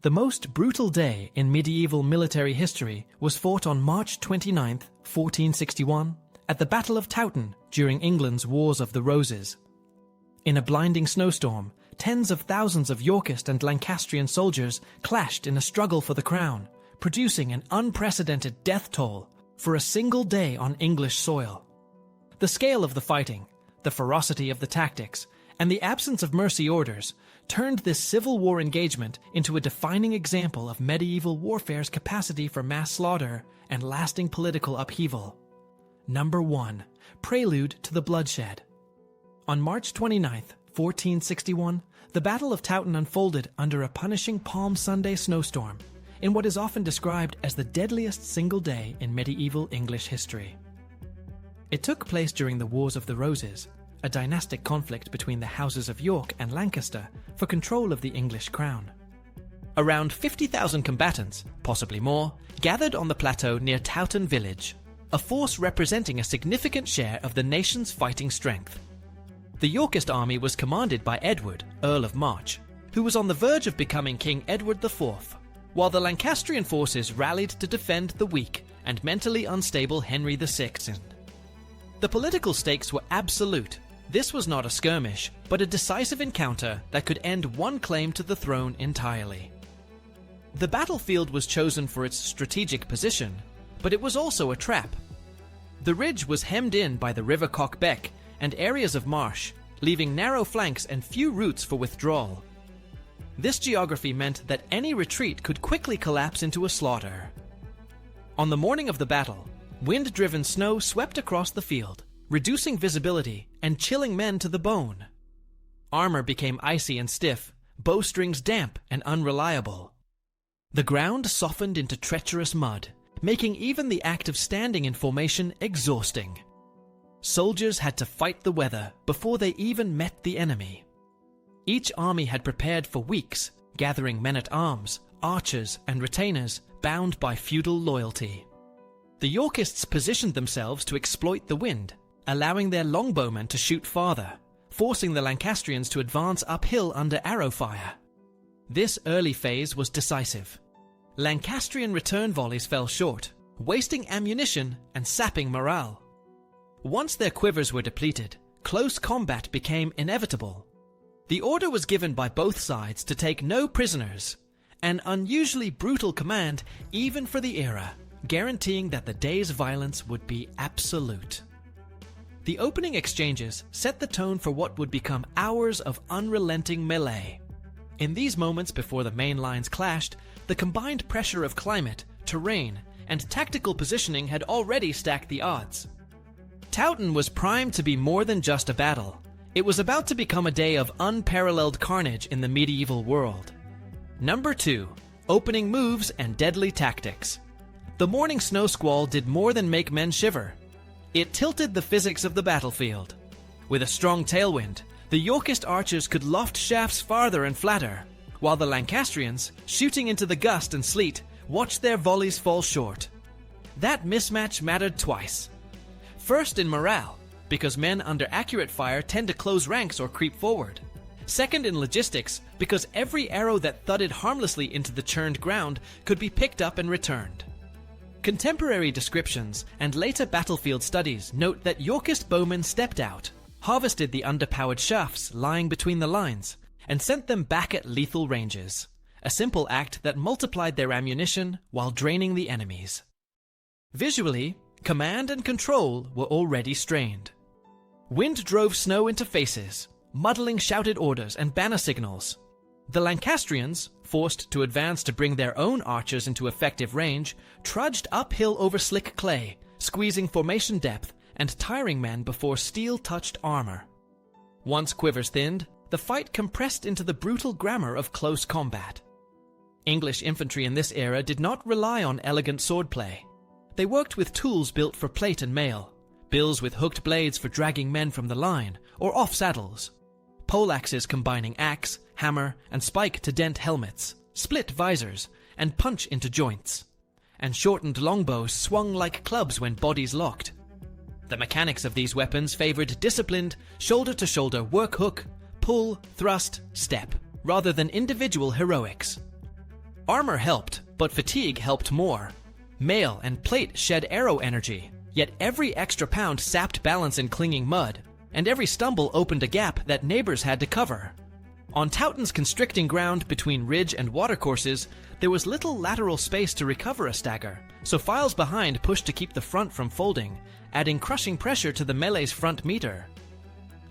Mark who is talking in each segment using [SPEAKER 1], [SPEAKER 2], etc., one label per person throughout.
[SPEAKER 1] The most brutal day in medieval military history was fought on March 29, 1461, at the Battle of Towton during England's Wars of the Roses. In a blinding snowstorm, tens of thousands of Yorkist and Lancastrian soldiers clashed in a struggle for the crown, producing an unprecedented death toll for a single day on English soil. The scale of the fighting, the ferocity of the tactics, and the absence of mercy orders turned this Civil War engagement into a defining example of medieval warfare's capacity for mass slaughter and lasting political upheaval. Number 1. Prelude to the Bloodshed. On March 29, 1461, the Battle of Towton unfolded under a punishing Palm Sunday snowstorm, in what is often described as the deadliest single day in medieval English history. It took place during the Wars of the Roses, a dynastic conflict between the houses of York and Lancaster for control of the English crown. Around 50,000 combatants, possibly more, gathered on the plateau near Towton village, a force representing a significant share of the nation's fighting strength. The Yorkist army was commanded by Edward, Earl of March, who was on the verge of becoming King Edward IV, while the Lancastrian forces rallied to defend the weak and mentally unstable Henry VI. The political stakes were absolute. This was not a skirmish, but a decisive encounter that could end one claim to the throne entirely. The battlefield was chosen for its strategic position, but it was also a trap. The ridge was hemmed in by the river Cock Beck and areas of marsh, leaving narrow flanks and few routes for withdrawal. This geography meant that any retreat could quickly collapse into a slaughter. On the morning of the battle, wind-driven snow swept across the field, reducing visibility and chilling men to the bone. Armor became icy and stiff, bowstrings damp and unreliable. The ground softened into treacherous mud, making even the act of standing in formation exhausting. Soldiers had to fight the weather before they even met the enemy. Each army had prepared for weeks, gathering men-at-arms, archers, and retainers bound by feudal loyalty. The Yorkists positioned themselves to exploit the wind, allowing their longbowmen to shoot farther, forcing the Lancastrians to advance uphill under arrow fire. This early phase was decisive. Lancastrian return volleys fell short, wasting ammunition and sapping morale. Once their quivers were depleted, close combat became inevitable. The order was given by both sides to take no prisoners, an unusually brutal command even for the era, guaranteeing that the day's violence would be absolute. The opening exchanges set the tone for what would become hours of unrelenting melee. In these moments before the main lines clashed, the combined pressure of climate, terrain, and tactical positioning had already stacked the odds. Towton was primed to be more than just a battle. It was about to become a day of unparalleled carnage in the medieval world. Number 2. Opening moves and deadly tactics. The morning snow squall did more than make men shiver. It tilted the physics of the battlefield. With a strong tailwind, the Yorkist archers could loft shafts farther and flatter, while the Lancastrians, shooting into the gust and sleet, watched their volleys fall short. That mismatch mattered twice. First in morale, because men under accurate fire tend to close ranks or creep forward. Second in logistics, because every arrow that thudded harmlessly into the churned ground could be picked up and returned. Contemporary descriptions and later battlefield studies note that Yorkist bowmen stepped out, harvested the underpowered shafts lying between the lines, and sent them back at lethal ranges, a simple act that multiplied their ammunition while draining the enemy's. Visually, command and control were already strained. Wind drove snow into faces, muddling shouted orders and banner signals. The Lancastrians, forced to advance to bring their own archers into effective range, trudged uphill over slick clay, squeezing formation depth and tiring men before steel touched armor. Once quivers thinned, the fight compressed into the brutal grammar of close combat. English infantry in this era did not rely on elegant swordplay. They worked with tools built for plate and mail, bills with hooked blades for dragging men from the line or off saddles, poleaxes combining axe, hammer, and spike to dent helmets, split visors, and punch into joints, and shortened longbows swung like clubs when bodies locked. The mechanics of these weapons favored disciplined, shoulder-to-shoulder work hook, pull, thrust, step, rather than individual heroics. Armor helped, but fatigue helped more. Mail and plate shed arrow energy, yet every extra pound sapped balance in clinging mud, and every stumble opened a gap that neighbors had to cover. On Towton's constricting ground between ridge and watercourses, there was little lateral space to recover a stagger, so files behind pushed to keep the front from folding, adding crushing pressure to the melee's front meter.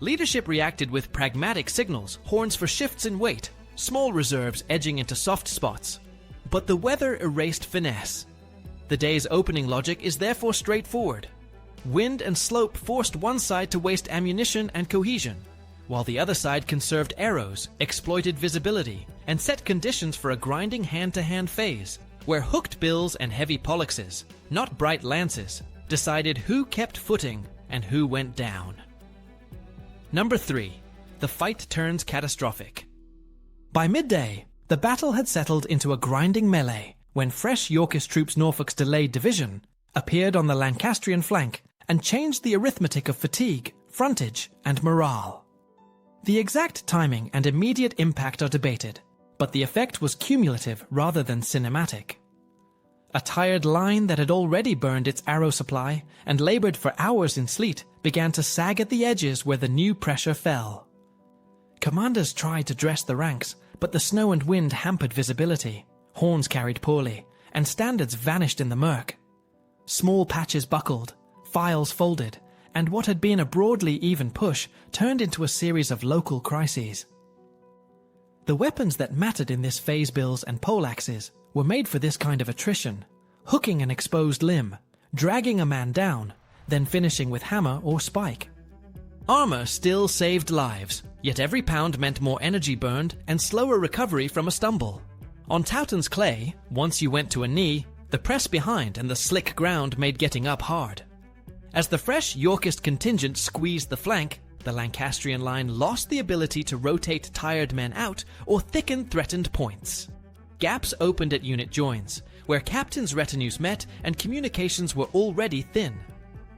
[SPEAKER 1] Leadership reacted with pragmatic signals, horns for shifts in weight, small reserves edging into soft spots. But the weather erased finesse. The day's opening logic is therefore straightforward. Wind and slope forced one side to waste ammunition and cohesion, while the other side conserved arrows, exploited visibility, and set conditions for a grinding hand-to-hand phase, where hooked bills and heavy poleaxes, not bright lances, decided who kept footing and who went down. Number 3. The fight turns catastrophic. By midday, the battle had settled into a grinding melee when fresh Yorkist troops Norfolk's delayed division appeared on the Lancastrian flank and changed the arithmetic of fatigue, frontage, and morale. The exact timing and immediate impact are debated, but the effect was cumulative rather than cinematic. A tired line that had already burned its arrow supply and labored for hours in sleet began to sag at the edges where the new pressure fell. Commanders tried to dress the ranks, but the snow and wind hampered visibility, horns carried poorly, and standards vanished in the murk. Small patches buckled, files folded, and what had been a broadly even push turned into a series of local crises. The weapons that mattered in this phase, bills and poleaxes, were made for this kind of attrition, hooking an exposed limb, dragging a man down, then finishing with hammer or spike. Armor still saved lives, yet every pound meant more energy burned and slower recovery from a stumble. On Towton's clay, once you went to a knee, the press behind and the slick ground made getting up hard. As the fresh Yorkist contingent squeezed the flank, the Lancastrian line lost the ability to rotate tired men out or thicken threatened points. Gaps opened at unit joins, where captains' retinues met and communications were already thin.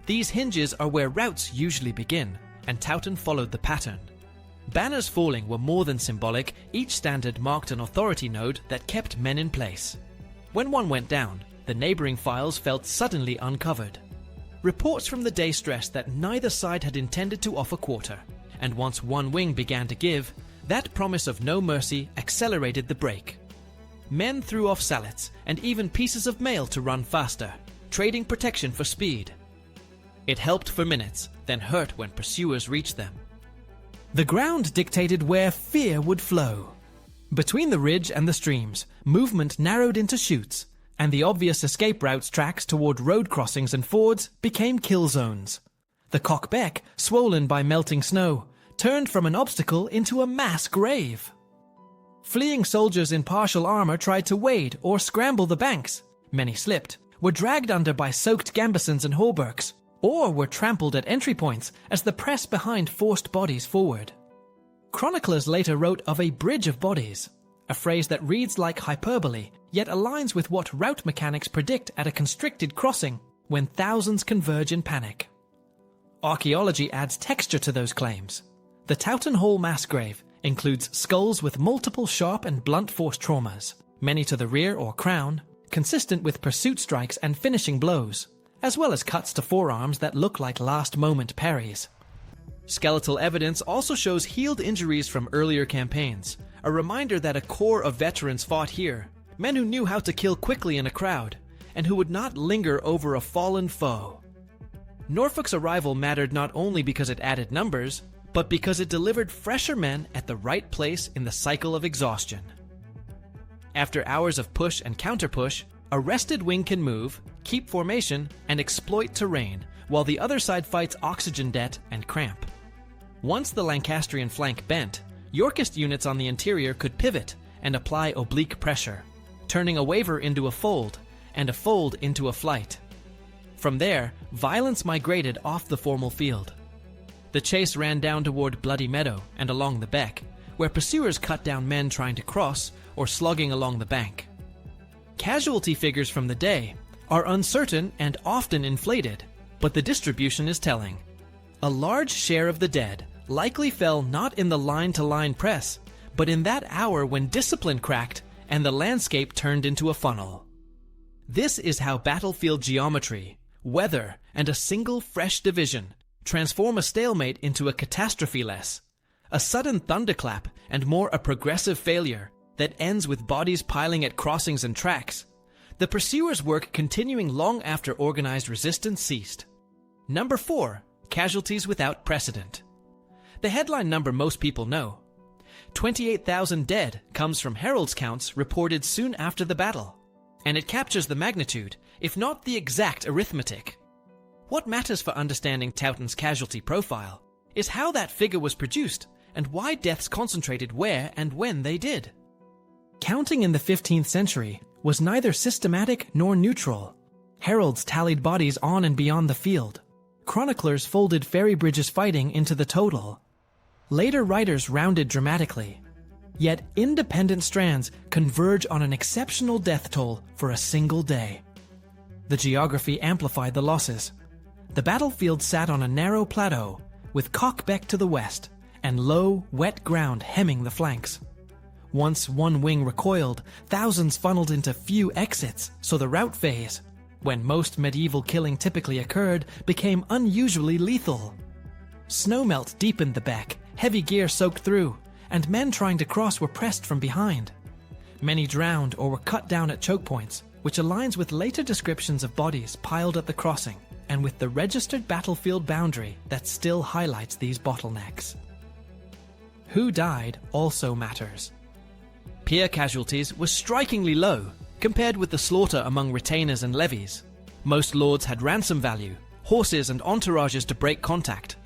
[SPEAKER 1] These hinges are where routs usually begin, and Towton followed the pattern. Banners falling were more than symbolic, each standard marked an authority node that kept men in place. When one went down, the neighbouring files felt suddenly uncovered. Reports from the day stressed that neither side had intended to offer quarter, and once one wing began to give, that promise of no mercy accelerated the break. Men threw off sallets and even pieces of mail to run faster, trading protection for speed. It helped for minutes, then hurt when pursuers reached them. The ground dictated where fear would flow. Between the ridge and the streams, movement narrowed into chutes, and the obvious escape routes tracks toward road crossings and fords became kill zones. The Cock Beck, swollen by melting snow, turned from an obstacle into a mass grave. Fleeing soldiers in partial armor tried to wade or scramble the banks. Many slipped, were dragged under by soaked gambesons and hauberks, or were trampled at entry points as the press behind forced bodies forward. Chroniclers later wrote of a bridge of bodies, a phrase that reads like hyperbole, yet aligns with what route mechanics predict at a constricted crossing when thousands converge in panic. Archaeology adds texture to those claims. The Towton Hall mass grave includes skulls with multiple sharp and blunt force traumas, many to the rear or crown, consistent with pursuit strikes and finishing blows, as well as cuts to forearms that look like last-moment parries. Skeletal evidence also shows healed injuries from earlier campaigns, a reminder that a core of veterans fought here, men who knew how to kill quickly in a crowd, and who would not linger over a fallen foe. Norfolk's arrival mattered not only because it added numbers, but because it delivered fresher men at the right place in the cycle of exhaustion. After hours of push and counter-push, a rested wing can move, keep formation, and exploit terrain, while the other side fights oxygen debt and cramp. Once the Lancastrian flank bent, Yorkist units on the interior could pivot and apply oblique pressure, turning a waver into a fold, and a fold into a flight. From there, violence migrated off the formal field. The chase ran down toward Bloody Meadow and along the beck, where pursuers cut down men trying to cross or slogging along the bank. Casualty figures from the day are uncertain and often inflated, but the distribution is telling. A large share of the dead likely fell not in the line-to-line press, but in that hour when discipline cracked and the landscape turned into a funnel. This is how battlefield geometry, weather, and a single fresh division transform a stalemate into a catastrophe-less, a sudden thunderclap and more a progressive failure that ends with bodies piling at crossings and tracks, the pursuers' work continuing long after organized resistance ceased. Number 4. Casualties without precedent. The headline number most people know. 28,000 dead comes from heralds' counts reported soon after the battle, and it captures the magnitude, if not the exact arithmetic. What matters for understanding Towton's casualty profile is how that figure was produced and why deaths concentrated where and when they did. Counting in the 15th century was neither systematic nor neutral. Heralds tallied bodies on and beyond the field. Chroniclers folded ferry bridges fighting into the total. Later writers rounded dramatically. Yet independent strands converge on an exceptional death toll for a single day. The geography amplified the losses. The battlefield sat on a narrow plateau, with Cock Beck to the west, and low, wet ground hemming the flanks. Once one wing recoiled, thousands funneled into few exits, so the rout phase, when most medieval killing typically occurred, became unusually lethal. Snowmelt deepened the beck, heavy gear soaked through, and men trying to cross were pressed from behind. Many drowned or were cut down at choke points, which aligns with later descriptions of bodies piled at the crossing, and with the registered battlefield boundary that still highlights these bottlenecks. Who died also matters. Peer casualties were strikingly low compared with the slaughter among retainers and levies. Most lords had ransom value, horses and entourages to break contact.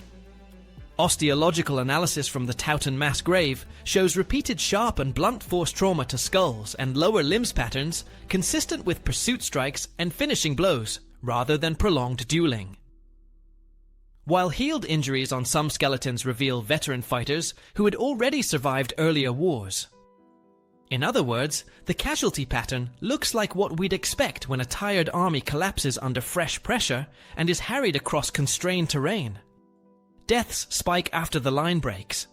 [SPEAKER 1] Osteological analysis from the Towton mass grave shows repeated sharp and blunt force trauma to skulls and lower limbs patterns consistent with pursuit strikes and finishing blows, rather than prolonged dueling. While healed injuries on some skeletons reveal veteran fighters who had already survived earlier wars. In other words, the casualty pattern looks like what we'd expect when a tired army collapses under fresh pressure and is harried across constrained terrain. Deaths spike after the line breaks.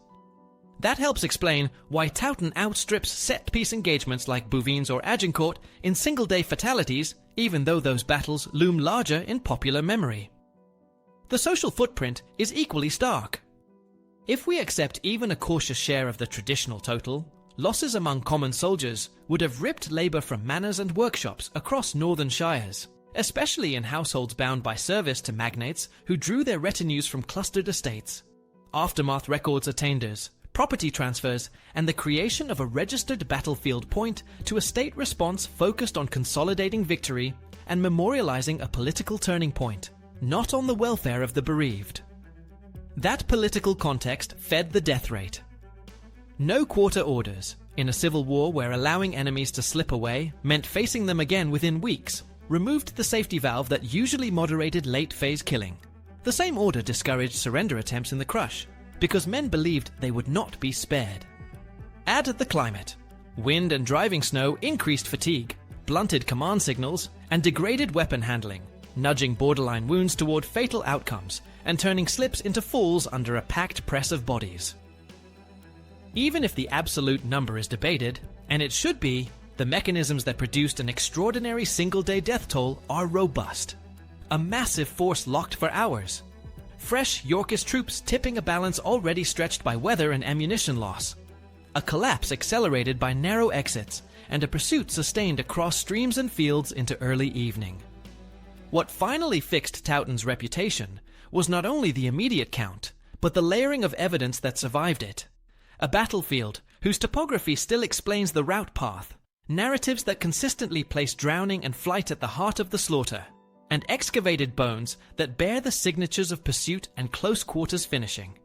[SPEAKER 1] That helps explain why Towton outstrips set-piece engagements like Bouvines or Agincourt in single-day fatalities, even though those battles loom larger in popular memory. The social footprint is equally stark. If we accept even a cautious share of the traditional total, losses among common soldiers would have ripped labour from manors and workshops across northern shires, especially in households bound by service to magnates who drew their retinues from clustered estates. Aftermath records attainders, property transfers, and the creation of a registered battlefield point to a state response focused on consolidating victory and memorializing a political turning point, not on the welfare of the bereaved. That political context fed the death rate. No quarter orders, in a civil war where allowing enemies to slip away meant facing them again within weeks, removed the safety valve that usually moderated late-phase killing. The same order discouraged surrender attempts in the crush, because men believed they would not be spared. Add the climate. Wind and driving snow increased fatigue, blunted command signals, and degraded weapon handling, nudging borderline wounds toward fatal outcomes and turning slips into falls under a packed press of bodies. Even if the absolute number is debated, and it should be, the mechanisms that produced an extraordinary single-day death toll are robust. A massive force locked for hours. Fresh Yorkist troops tipping a balance already stretched by weather and ammunition loss. A collapse accelerated by narrow exits, and a pursuit sustained across streams and fields into early evening. What finally fixed Towton's reputation was not only the immediate count, but the layering of evidence that survived it. A battlefield whose topography still explains the route path, narratives that consistently place drowning and flight at the heart of the slaughter, and excavated bones that bear the signatures of pursuit and close quarters finishing.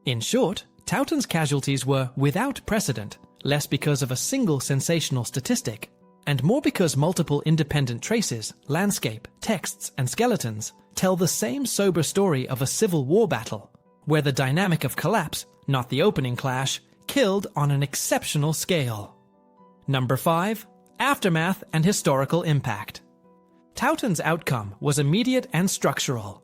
[SPEAKER 1] In short, Towton's casualties were without precedent, less because of a single sensational statistic, and more because multiple independent traces, landscape, texts, and skeletons tell the same sober story of a civil war battle, where the dynamic of collapse, not the opening clash, killed on an exceptional scale. Number 5. Aftermath and historical impact. Towton's outcome was immediate and structural.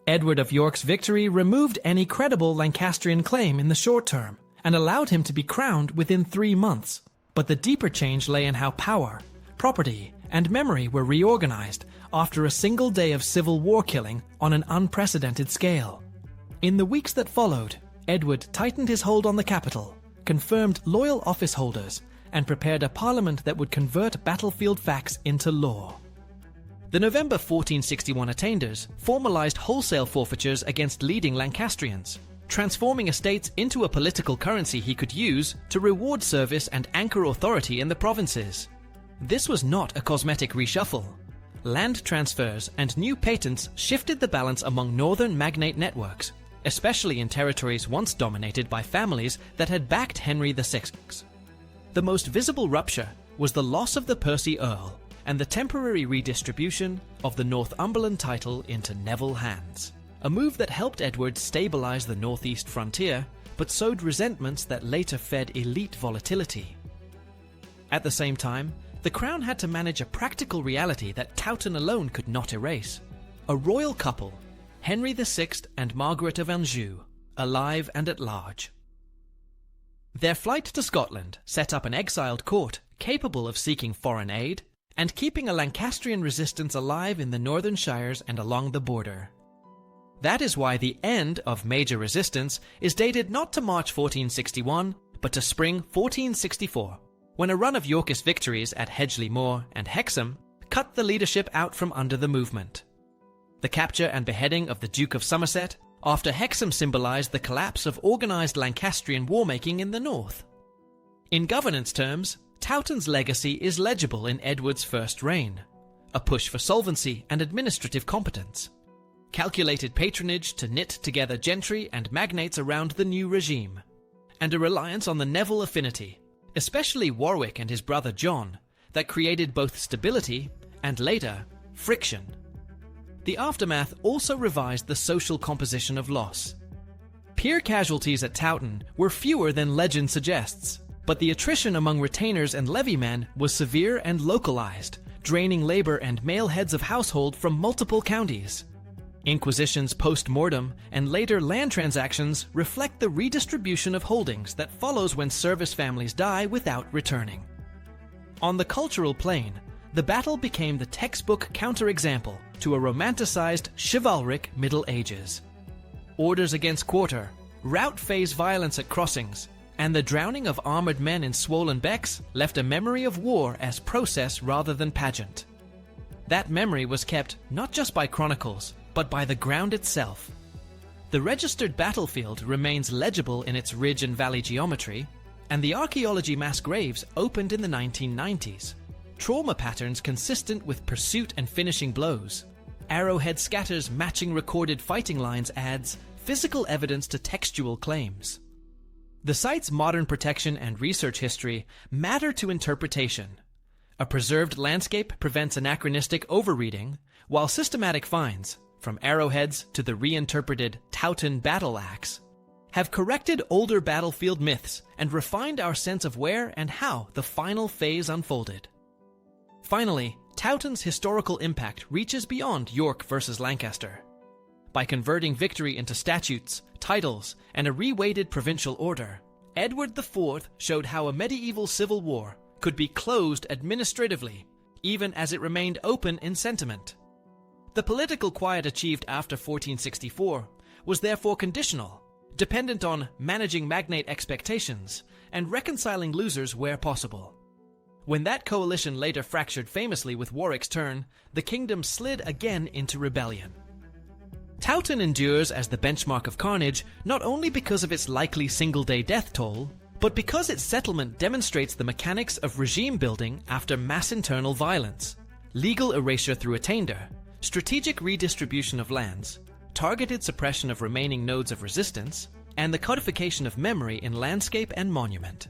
[SPEAKER 1] Edward of York's victory removed any credible Lancastrian claim in the short term and allowed him to be crowned within 3 months, But the deeper change lay in how power, property, and memory were reorganized after a single day of civil war killing on an unprecedented scale. In the weeks that followed, Edward tightened his hold on the capital, confirmed loyal office holders, and prepared a parliament that would convert battlefield facts into law. The November 1461 attainders formalized wholesale forfeitures against leading Lancastrians, transforming estates into a political currency he could use to reward service and anchor authority in the provinces. This was not a cosmetic reshuffle. Land transfers and new patents shifted the balance among northern magnate networks, especially in territories once dominated by families that had backed Henry VI. The most visible rupture was the loss of the Percy Earl and the temporary redistribution of the Northumberland title into Neville hands, a move that helped Edward stabilize the northeast frontier but sowed resentments that later fed elite volatility. At the same time, the crown had to manage a practical reality that Towton alone could not erase. A royal couple, Henry VI and Margaret of Anjou, alive and at large. Their flight to Scotland set up an exiled court capable of seeking foreign aid and keeping a Lancastrian resistance alive in the northern shires and along the border. That is why the end of major resistance is dated not to March 1461, but to spring 1464, when a run of Yorkist victories at Hedgeley Moor and Hexham cut the leadership out from under the movement. The capture and beheading of the Duke of Somerset after Hexham symbolized the collapse of organized Lancastrian war-making in the north. In governance terms, Towton's legacy is legible in Edward's first reign: a push for solvency and administrative competence, calculated patronage to knit together gentry and magnates around the new regime, and a reliance on the Neville affinity, especially Warwick and his brother John, that created both stability and, later, friction. The aftermath also revised the social composition of loss. Peer casualties at Towton were fewer than legend suggests, but the attrition among retainers and levymen was severe and localized, draining labor and male heads of household from multiple counties. Inquisitions post-mortem and later land transactions reflect the redistribution of holdings that follows when service families die without returning. On the cultural plane, the battle became the textbook counterexample to a romanticized chivalric Middle Ages. Orders against quarter, rout phase violence at crossings, and the drowning of armored men in swollen becks left a memory of war as process rather than pageant. That memory was kept not just by chronicles, but by the ground itself. The registered battlefield remains legible in its ridge and valley geometry, and the archaeology mass graves opened in the 1990s. Trauma patterns consistent with pursuit and finishing blows. Arrowhead scatters matching recorded fighting lines adds physical evidence to textual claims. The site's modern protection and research history matter to interpretation. A preserved landscape prevents anachronistic overreading, while systematic finds, from arrowheads to the reinterpreted Towton battle axe, have corrected older battlefield myths and refined our sense of where and how the final phase unfolded. Finally, Towton's historical impact reaches beyond York versus Lancaster. By converting victory into statutes, titles, and a reweighted provincial order, Edward IV showed how a medieval civil war could be closed administratively, even as it remained open in sentiment. The political quiet achieved after 1464 was therefore conditional, dependent on managing magnate expectations and reconciling losers where possible. When that coalition later fractured famously with Warwick's turn, the kingdom slid again into rebellion. Towton endures as the benchmark of carnage not only because of its likely single-day death toll, but because its settlement demonstrates the mechanics of regime building after mass internal violence, legal erasure through attainder, strategic redistribution of lands, targeted suppression of remaining nodes of resistance, and the codification of memory in landscape and monument.